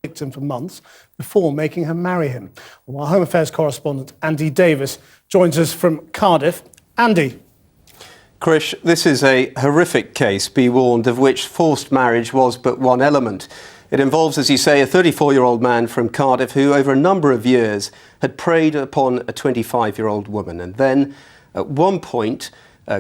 victim for months before making her marry him. Well, our Home Affairs correspondent Andy Davis joins us from Cardiff. Andy. Krish, this is a horrific case, be warned, of which forced marriage was but one element. It involves, as you say, a 34-year-old man from Cardiff who, over a number of years, had preyed upon a 25-year-old woman and then, at one point,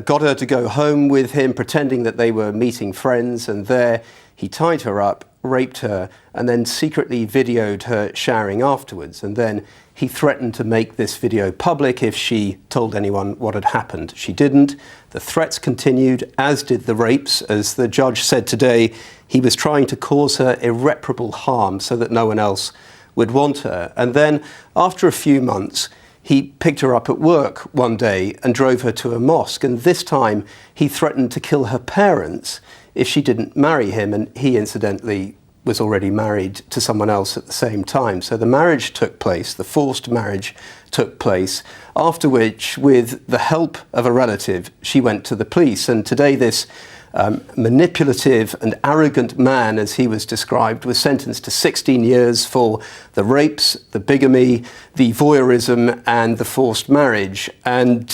got her to go home with him, pretending that they were meeting friends, and there he tied her up, raped her, and then secretly videoed her showering afterwards. And then he threatened to make this video public if she told anyone what had happened. She didn't. The threats continued, as did the rapes. As the judge said today, he was trying to cause her irreparable harm so that no one else would want her. And then, after a few months, he picked her up at work one day and drove her to a mosque. And this time, he threatened to kill her parents if she didn't marry him. And he, incidentally, was already married to someone else at the same time. So the marriage took place, the forced marriage took place, after which, with the help of a relative, she went to the police. And today this manipulative and arrogant man, as he was described, was sentenced to 16 years for the rapes, the bigamy, the voyeurism and the forced marriage. And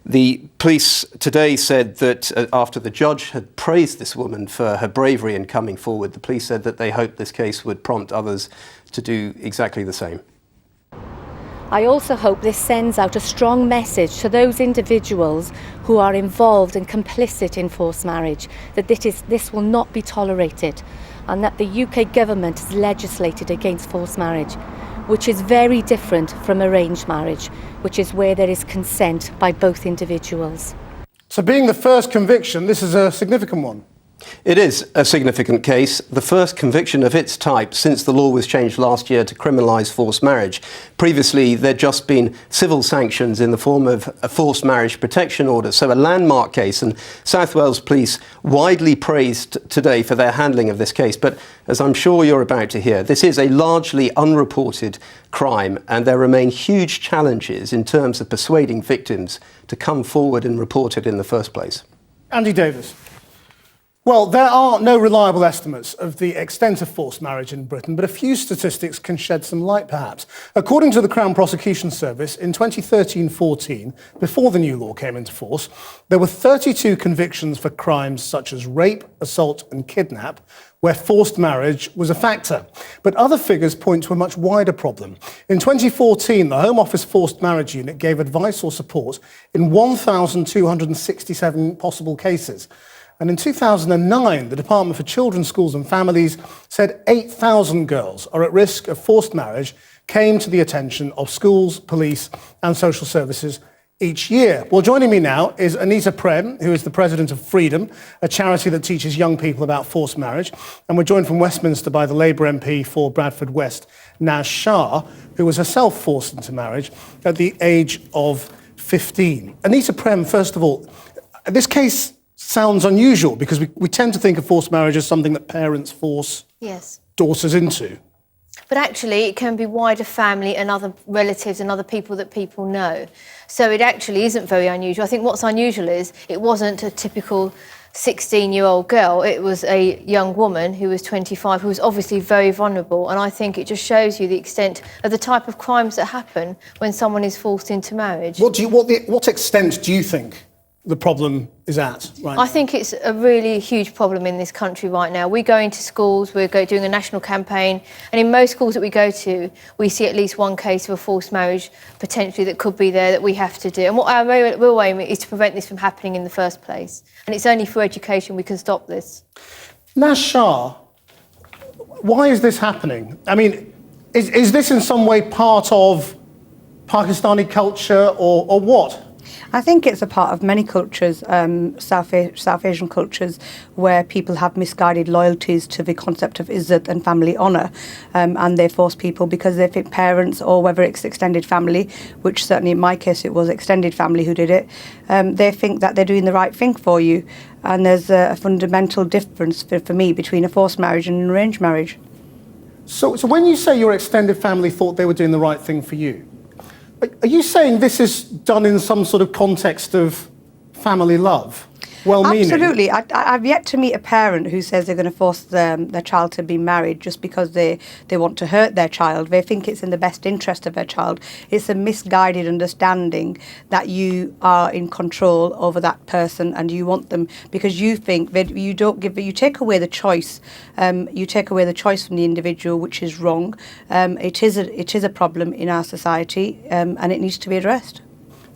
the police today said that after the judge had praised this woman for her bravery in coming forward, the police said that they hoped this case would prompt others to do exactly the same. I also hope this sends out a strong message to those individuals who are involved and complicit in forced marriage, that this will not be tolerated, and that the UK government has legislated against forced marriage, which is very different from arranged marriage, which is where there is consent by both individuals. So being the first conviction, this is a significant one. It is a significant case, the first conviction of its type since the law was changed last year to criminalise forced marriage. Previously, there'd just been civil sanctions in the form of a forced marriage protection order, so a landmark case, and South Wales Police widely praised today for their handling of this case. But as I'm sure you're about to hear, this is a largely unreported crime, and there remain huge challenges in terms of persuading victims to come forward and report it in the first place. Andy Davis. Well, there are no reliable estimates of the extent of forced marriage in Britain, but a few statistics can shed some light, perhaps. According to the Crown Prosecution Service, in 2013-14, before the new law came into force, there were 32 convictions for crimes such as rape, assault and kidnap, where forced marriage was a factor. But other figures point to a much wider problem. In 2014, the Home Office Forced Marriage Unit gave advice or support in 1,267 possible cases. And in 2009, the Department for Children, Schools and Families said 8,000 girls are at risk of forced marriage came to the attention of schools, police and social services each year. Well, joining me now is Aneeta Prem, who is the president of Freedom, a charity that teaches young people about forced marriage. And we're joined from Westminster by the Labour MP for Bradford West, Naz Shah, who was herself forced into marriage at the age of 15. Aneeta Prem, first of all, this case sounds unusual because we tend to think of forced marriage as something that parents force daughters into. But actually it can be wider family and other relatives and other people that people know. So it actually isn't very unusual. I think what's unusual is it wasn't a typical 16-year-old girl. It was a young woman who was 25, who was obviously very vulnerable. And I think it just shows you the extent of the type of crimes that happen when someone is forced into marriage. What extent do you think the problem is at right now? I think it's a really huge problem in this country right now. We go into schools, we're doing a national campaign, and in most schools that we go to, we see at least one case of a forced marriage potentially that could be there that we have to do. And what our real aim is to prevent this from happening in the first place. And it's only through education we can stop this. Naz Shah, why is this happening? I mean, is this in some way part of Pakistani culture or what? I think it's a part of many cultures, South Asian cultures, where people have misguided loyalties to the concept of izzat and family honour, and they force people because they think parents, or whether it's extended family, which certainly in my case it was extended family who did it, they think that they're doing the right thing for you. And there's a fundamental difference for me between a forced marriage and an arranged marriage. So when you say your extended family thought they were doing the right thing for you, are you saying this is done in some sort of context of family love? well-meaning. Absolutely. I've yet to meet a parent who says they're going to force their child to be married just because they want to hurt their child. They think it's in the best interest of their child. It's a misguided understanding that you are in control over that person and you want them because you think that you take away the choice. You take away the choice from the individual, which is wrong. It is a problem in our society and it needs to be addressed.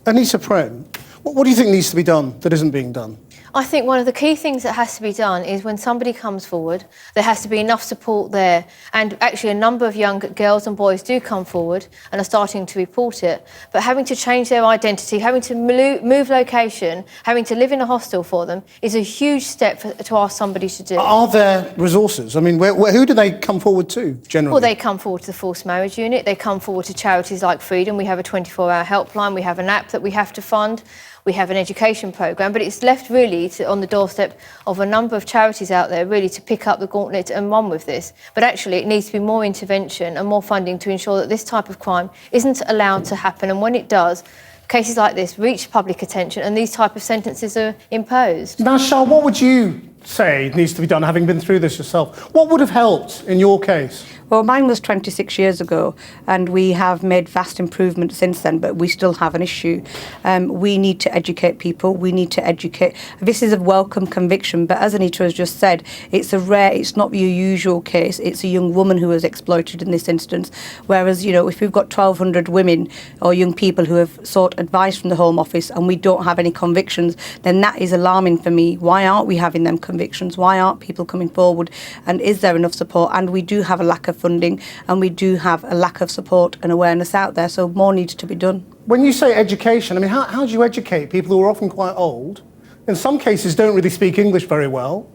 Aneeta, Prem, what do you think needs to be done that isn't being done? I think one of the key things that has to be done is when somebody comes forward, there has to be enough support there. And actually a number of young girls and boys do come forward and are starting to report it. But having to change their identity, having to move location, having to live in a hostel for them is a huge step to ask somebody to do. Are there resources? I mean, who do they come forward to, generally? Well, they come forward to the Forced Marriage Unit. They come forward to charities like Freedom. We have a 24-hour helpline. We have an app that we have to fund. We have an education programme, but it's left really on the doorstep of a number of charities out there really to pick up the gauntlet and run with this. But actually it needs to be more intervention and more funding to ensure that this type of crime isn't allowed to happen. And when it does, cases like this reach public attention and these type of sentences are imposed. Now, Shah, what would you say needs to be done, having been through this yourself? What would have helped in your case? Well, mine was 26 years ago, and we have made vast improvements since then, but we still have an issue. We need to educate people. We need to educate. This is a welcome conviction, but as Aneeta has just said, it's not your usual case. It's a young woman who was exploited in this instance. Whereas, if we've got 1,200 women or young people who have sought advice from the Home Office and we don't have any convictions, then that is alarming for me. Why aren't we having them convictions? Why aren't people coming forward? And is there enough support? And we do have a lack of funding and we do have a lack of support and awareness out there, so more needs to be done. When you say education, I mean, how do you educate people who are often quite old, in some cases don't really speak English very well?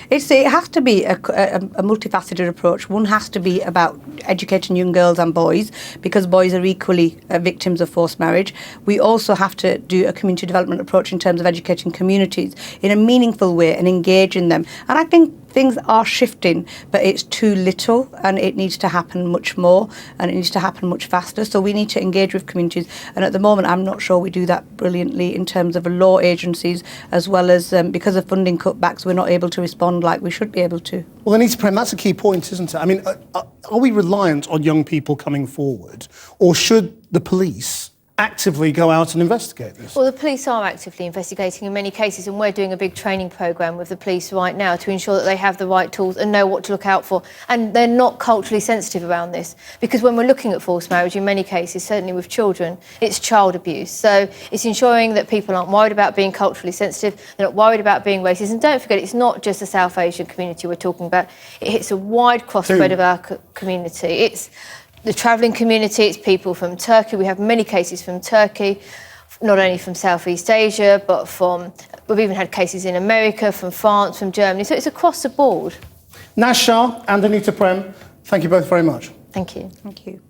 It has to be a multifaceted approach. One has to be about educating young girls and boys, because boys are equally victims of forced marriage. We also have to do a community development approach in terms of educating communities in a meaningful way and engaging them. And I think things are shifting, but it's too little and it needs to happen much more and it needs to happen much faster. So we need to engage with communities. And at the moment, I'm not sure we do that brilliantly in terms of law agencies, as well as because of funding cutbacks, we're not able to respond like we should be able to. Well, Aneeta, Prem, that's a key point, isn't it? I mean, are we reliant on young people coming forward, or should the police actively go out and investigate this? Well, the police are actively investigating in many cases, and we're doing a big training programme with the police right now to ensure that they have the right tools and know what to look out for. And they're not culturally sensitive around this, because when we're looking at forced marriage, in many cases, certainly with children, it's child abuse. So it's ensuring that people aren't worried about being culturally sensitive, they're not worried about being racist. And don't forget, it's not just the South Asian community we're talking about. It hits a wide cross-spread of our community. It's the travelling community, it's people from Turkey. We have many cases from Turkey, not only from Southeast Asia, but we've even had cases in America, from France, from Germany. So it's across the board. Shah and Aneeta, Prem, thank you both very much. Thank you. Thank you.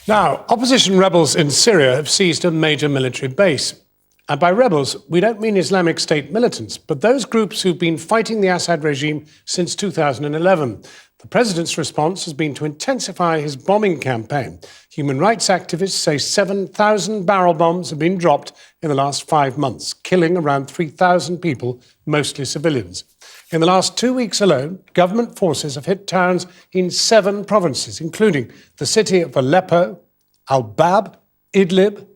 Now, opposition rebels in Syria have seized a major military base. And by rebels, we don't mean Islamic State militants, but those groups who've been fighting the Assad regime since 2011. The president's response has been to intensify his bombing campaign. Human rights activists say 7,000 barrel bombs have been dropped in the last 5 months, killing around 3,000 people, mostly civilians. In the last 2 weeks alone, government forces have hit towns in 7 provinces, including the city of Aleppo, Al-Bab, Idlib,